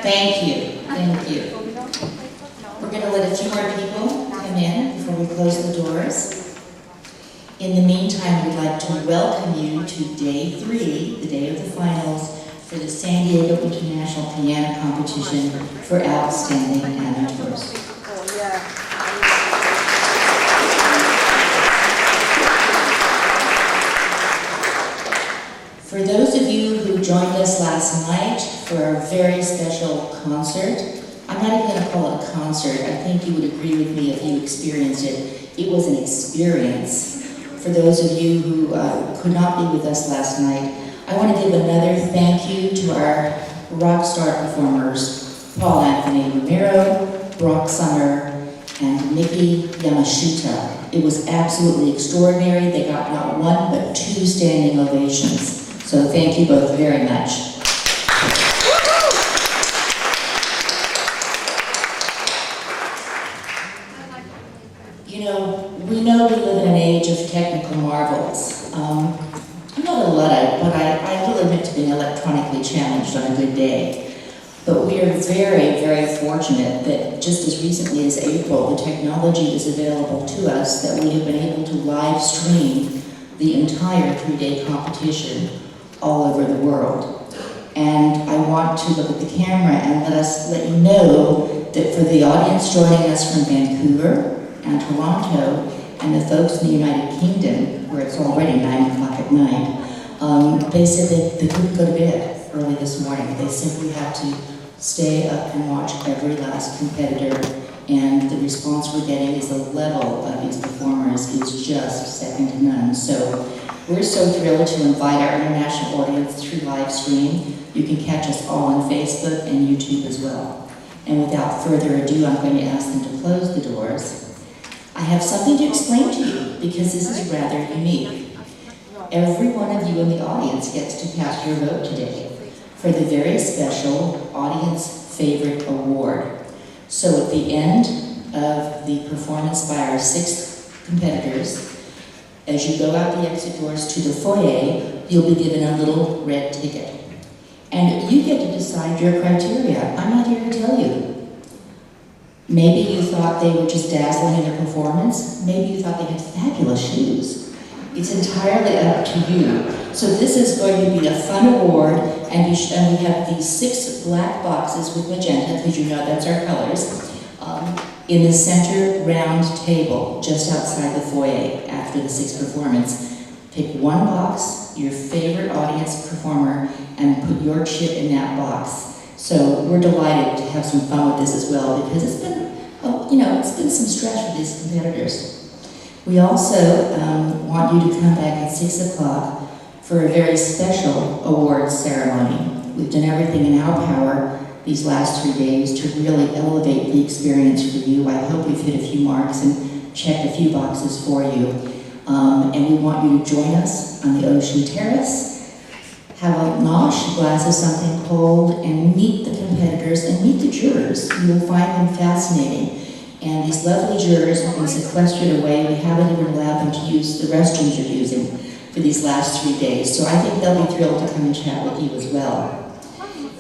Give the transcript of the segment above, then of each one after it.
Thank you, thank you. We're going to let a few more people come in before we close the doors. In the meantime, we'd like to welcome you to Day 3, the day of the finals, for the San Diego International Piano Competition for Outstanding Amateurs. For those of you who joined us last night for our very special concert, I'm not even going to call it a concert. I think you would agree with me if you experienced it. It was an experience. For those of you who could not be with us last night, I want to give another thank you to our rock star performers, Paul Anthony Romero, Brock Summer, and Nikki Yamashita. It was absolutely extraordinary. They got not one but 2 standing ovations. So thank you both very much. You know we live in an age of technical marvels. I'm not a Luddite, but I will admit to being electronically challenged on a good day. But we are very, very fortunate that just as recently as April, the technology is available to us that we have been able to live stream the entire 3-day competition all over the world. And I want to look at the camera and let you know that for the audience joining us from Vancouver and Toronto, and the folks in the United Kingdom, where it's already 9 o'clock at night, they said they couldn't go to bed early this morning. They simply had to stay up and watch every last competitor, and the response we're getting is the level of these performers is just second to none. So we're so thrilled to invite our international audience through live stream. You can catch us all on Facebook and YouTube as well. And without further ado, I'm going to ask them to close the doors. I have something to explain to you because this is rather unique. Every one of you in the audience gets to cast your vote today for the very special Audience Favorite Award. So at the end of the performance by our 6 competitors, as you go out the exit doors to the foyer, you'll be given a little red ticket. And you get to decide your criteria. I'm not here to tell you. Maybe you thought they were just dazzling in their performance. Maybe you thought they had fabulous shoes. It's entirely up to you. So this is going to be a fun award, and we have these 6 black boxes with magenta, because you know that's our colors, in the center round table just outside the foyer after the 6th performance. Pick one box, your favorite audience performer, and put your chip in that box. So we're delighted to have some fun with this as well, because it's been, it's been some stress for these competitors. We also want you to come back at 6 o'clock for a very special awards ceremony. We've done everything in our power these last 3 days to really elevate the experience for you. I hope we've hit a few marks and checked a few boxes for you. And we want you to join us on the Ocean Terrace, have a nosh, a glass of something cold, and meet the competitors and meet the jurors. You will find them fascinating. And these lovely jurors have been sequestered away. We haven't even allowed them to use the restrooms you're using for these last 3 days. So I think they'll be thrilled to come and chat with you as well.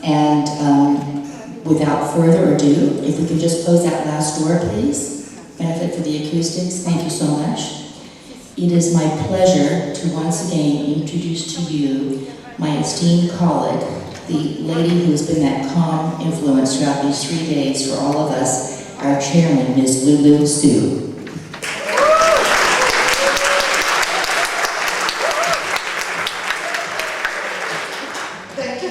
And without further ado, if we can just close that last door, please. Benefit for the acoustics. Thank you so much. It is my pleasure to once again introduce to you my esteemed colleague, the lady who has been that calm influence throughout these 3 days for all of us, our chairman, Ms. Lulu Su. Thank you,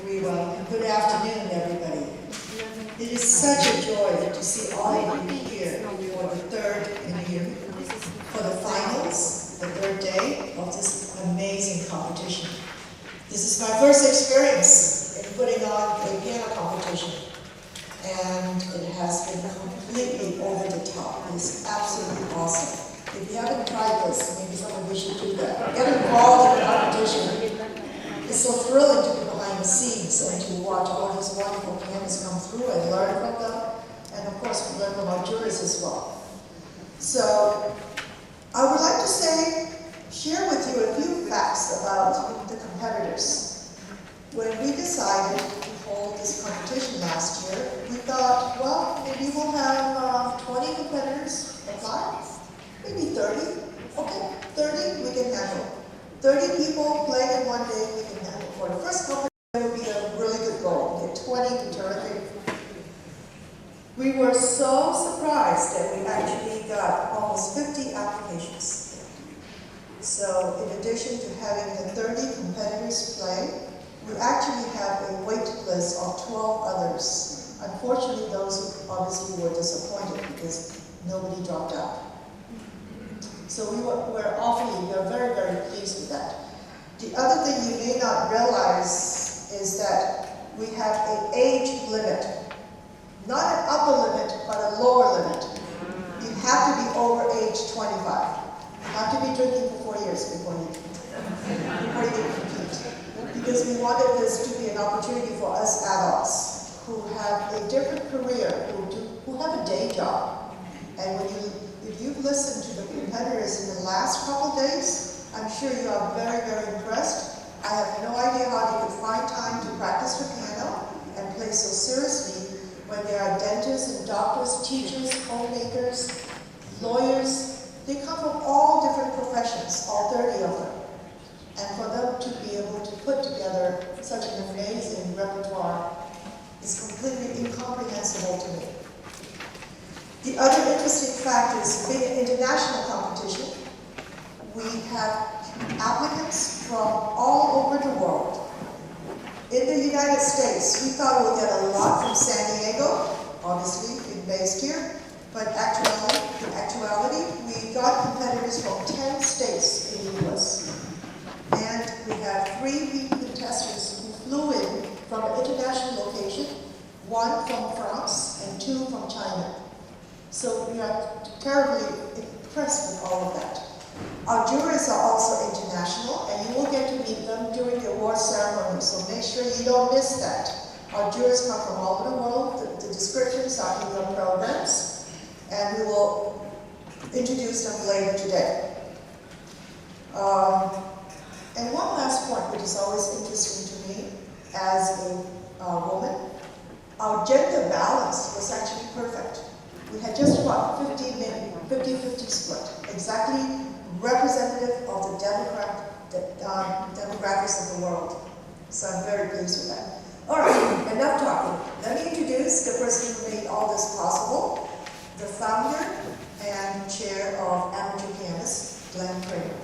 Reva, and good afternoon, everybody. It is such a joy to see all of you here for the 3rd and here for the finals, the 3rd day of this amazing competition. This is my first experience in putting on a piano competition, and it has been completely over the top. It's absolutely awesome. If you haven't tried this, maybe some of you should do that. Get involved in the competition. It's so thrilling to be behind the scenes and to watch all these wonderful pianists come through and learn from them, and of course learn from our jurors as well. So I would like to share with you a few facts about the competitors. When we decided to hold this competition last year, we thought, well, maybe we'll have 20 competitors apply, maybe 30. Okay, 30 we can handle. 30 people playing in one day we can handle. For the first competition, it would be a really good goal. Get 20 to terrific. We were so surprised that we actually got almost 50 applications. So in addition to having the 30 competitors play, we actually have a wait list of 12 others. Unfortunately, those obviously were disappointed because nobody dropped out. So we are very, very pleased with that. The other thing you may not realize is that we have an age limit. Not an upper limit, but a lower limit. You have to be over age 25. You have to be drinking for 4 years before you can compete. Because we wanted this to be an opportunity for us adults who have a different career, who have a day job. And if you've listened to the competitors in the last couple of days, I'm sure you are very, very impressed. I have no idea how they could find time to practice the piano and play so seriously when there are dentists and doctors, teachers, homemakers, lawyers. They come from all different professions, all 30 of them. And for them to be able to put together such an amazing repertoire is completely incomprehensible to me. The other interesting fact is, being an international competition, we have applicants from all over the world. In the United States, we thought we would get a lot from San Diego, obviously being based here, but in actuality, we got competitors from 10 states in the US. And we have 3 contestants who flew in from an international location, 1 from France and 2 from China. So we are terribly impressed with all of that. Our jurors are also international, and you will get to meet them during the award ceremony, so make sure you don't miss that. Our jurors come from all over the world. The descriptions are in your programs, and we will introduce them later today. And one last point, which is always interesting to me as a woman, our gender balance was actually perfect. We had just about 50-50 split, exactly representative of the demographics of the world. So I'm very pleased with that. All right, enough talking. Let me introduce the person who made all this possible, the founder and chair of Amateur Pianists, Glenn Kramer.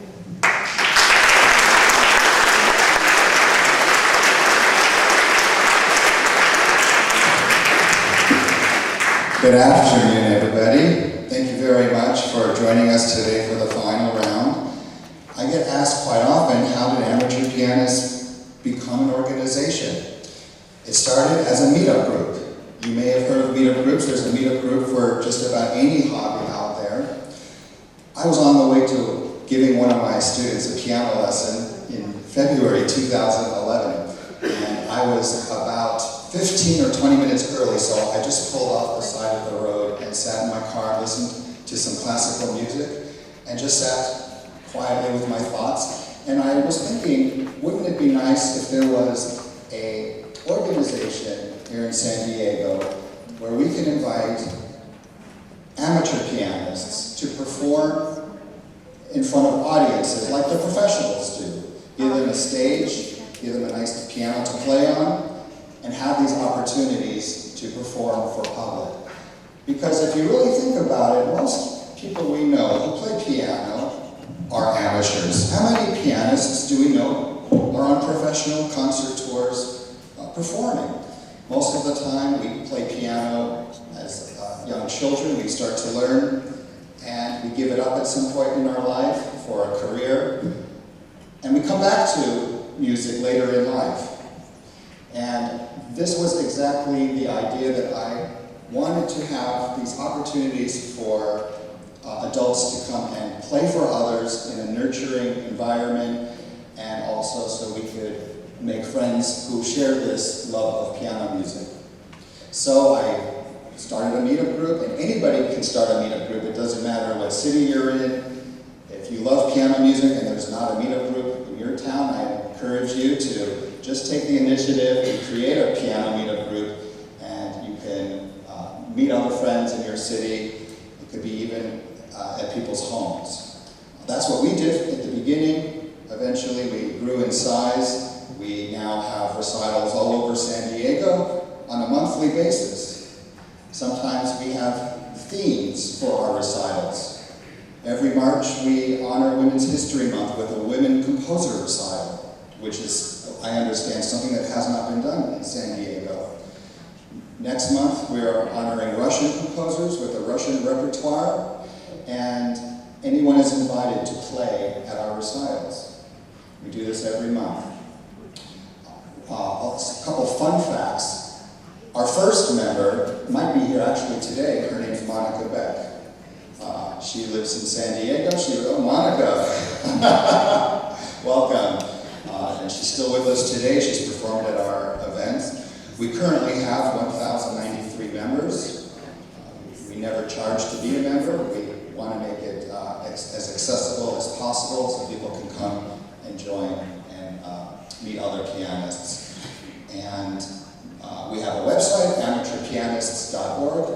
Good afternoon, everybody. Thank you very much for joining us today for the final round. I get asked quite often, how did Amateur Pianists become an organization? It started as a meetup group. You may have heard of meetup groups. There's a meetup group for just about any hobby out there. I was on the way to giving one of my students a piano lesson in February 2011, and I was about 15 or 20 minutes early, so I just pulled off the side of the road and sat in my car and listened to some classical music and just sat quietly with my thoughts. And I was thinking, wouldn't it be nice if there was an organization here in San Diego where we can invite amateur pianists to perform in front of audiences like the professionals do. Give them a stage, give them a nice piano to play on, and have these opportunities to perform for public. Because if you really think about it, most people we know who play piano are amateurs. How many pianists do we know are on professional concert tours performing? Most of the time we play piano as young children, we start to learn, and we give it up at some point in our life for a career, and we come back to music later in life. And this was exactly the idea that I wanted to have these opportunities for adults to come and play for others in a nurturing environment, and also so we could make friends who share this love of piano music. So I started a meetup group, and anybody can start a meetup group. It doesn't matter what city you're in. If you love piano music and there's not a meetup group in your town, I encourage you to just take the initiative and create a piano meetup group, and you can meet other friends in your city. It could be even at people's homes. That's what we did at the beginning. Eventually we grew in size. We now have recitals all over San Diego on a monthly basis. Sometimes we have themes for our recitals. Every March we honor Women's History Month with a Women Composer Recital, which is, I understand, something that has not been done in San Diego. Next month we are honoring Russian composers with a Russian repertoire, and anyone is invited to play at our recitals. We do this every month. A couple fun facts. Our first member might be here actually today. Her name's Monica Beck. She lives in San Diego. Monica, welcome. And she's still with us today. She's performed at our events. We currently have 1,093 members. We never charge to be a member. We want to make it as accessible as possible so people can come and join and meet other pianists. And we have a website, amateurpianists.org,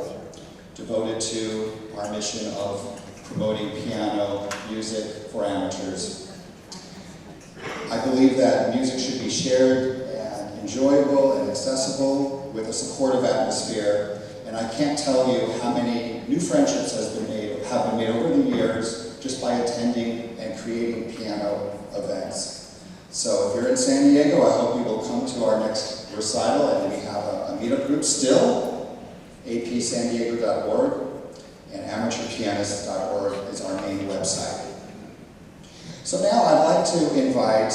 devoted to our mission of promoting piano music for amateurs. I believe that music should be shared and enjoyable and accessible with a supportive atmosphere, and I can't tell you how many new friendships have been made over the years just by attending and creating piano events. So if you're in San Diego, I hope you will come to our next recital, and we have a meetup group still, apsandiego.org, and amateurpianists.org is our main website. So now I'd like to invite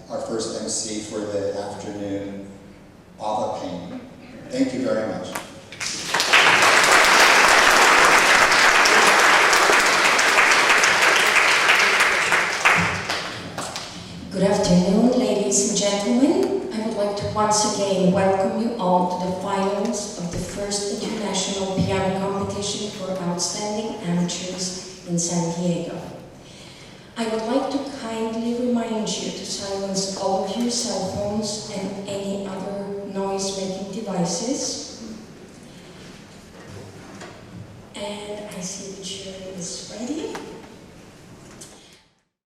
our first MC for the afternoon, Ava Payne. Thank you very much. Good afternoon, ladies and gentlemen. I would like to once again welcome you all to the finals of the first International Piano Competition for Outstanding Amateurs in San Diego. I would like to kindly remind you to silence all of your cell phones and any other noise-making devices. And